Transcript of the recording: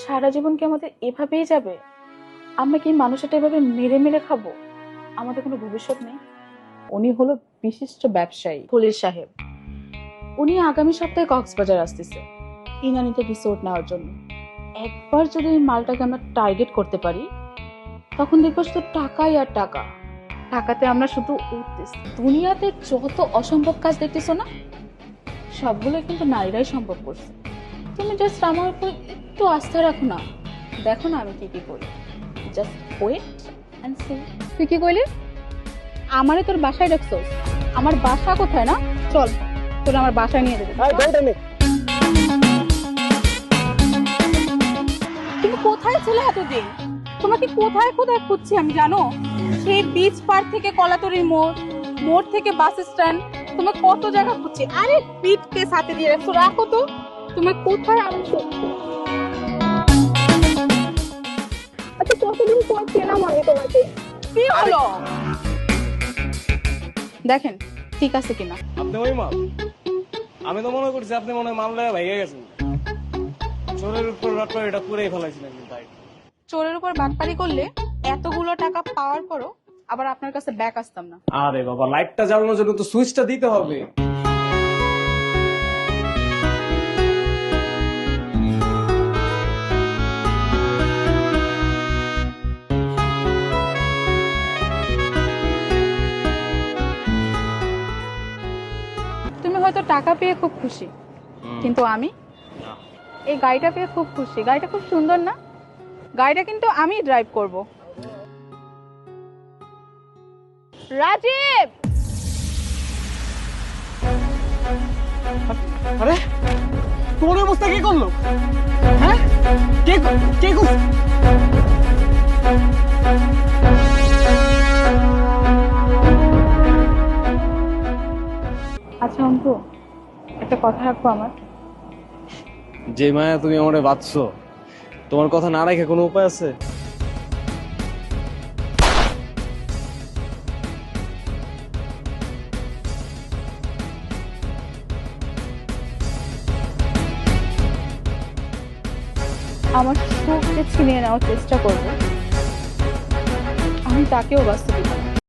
সারা জীবন কি আমাদের এভাবেই যাবে? আমরা কি মানুষটা এভাবে মেরে মেরে খাবো? আমাদের কোনো ভবিষ্যৎ নেই। উনি হলো বিশিষ্ট ব্যবসায়ী খলিল সাহেব। উনি আগামী সপ্তাহে কক্সবাজার আসতেছে ইনানিতে রিসোর্ট নেওয়ার জন্য। একবার যদি ওই মালটাকে আমরা টার্গেট করতে পারি, তখন দেখবো শুধু টাকাই আর টাকা। টাকাতে আমরা শুধু উঠতেছি। দুনিয়াতে যত অসম্ভব কাজ দেখতেছো না, সবগুলো কিন্তু নারীরাই সম্ভব করছে। তুমি জাস্ট আমার উপর একটু আস্থা রাখো না, দেখো না আমি কি কি করি। Just wait and see. তুই কি কইলি? আমারে তোর বাসায় রাখছস? আমার বাসা কোথায় না? চল তোর আমার বাসায় নিয়ে যেতে। তুমি কোথায় ছিলে এতদিন? তোমাকে কোথায় কোথায় খুঁজছি আমি জানো? সেই বিচ পার থেকে কলাতরির মোড়, মোড় থেকে বাস স্ট্যান্ড, তোমাকে কত জায়গা খুঁজছি। আরে পিঠকে সাথে দিয়ে রাখছো, রাখো তো। তুমি কোথায়? আমি আচ্ছা কতদিন পর পেলাম আমি তোমাকে। কি হলো দেখেন ঠিক আছে কিনা। আপনি ওই মাল? আমি তো মনে করছি আপনি মনে হয় মাল লয়ে ভাইগে গেছেন। চোরের উপর রাতটা এটা পুরেই ফেলাইছিলেন তাই। চোরের উপর বাটপারি করলে এতগুলো টাকা পাওয়ার পরও আবার আপনার কাছে ব্যাক আসতাম না। আরে বাবা, লাইটটা জ্বালানোর জন্য তো সুইচটা দিতে হবে। তুমি হয়তো টাকা পেয়ে খুব খুশি, কিন্তু আমি এই গাড়িটা পেয়ে খুব খুশি। গাড়িটা খুব সুন্দর না? গাড়িটা কিন্তু আমি ড্রাইভ করব। রাজীব! আরে তোমার অবস্থা কে করলো? হ্যাঁ কে কে করলো? আচ্ছা অঙ্কু, একটা কথা রাখবো আমার। যে মায়া তুমি আমারে বাঁচছো, তোমার কথা না রেখে কোনো উপায় আছে? আমার সুখকে ছিনিয়ে নেওয়ার চেষ্টা করবো, আমি তাকেও বাঁচতে দিব না।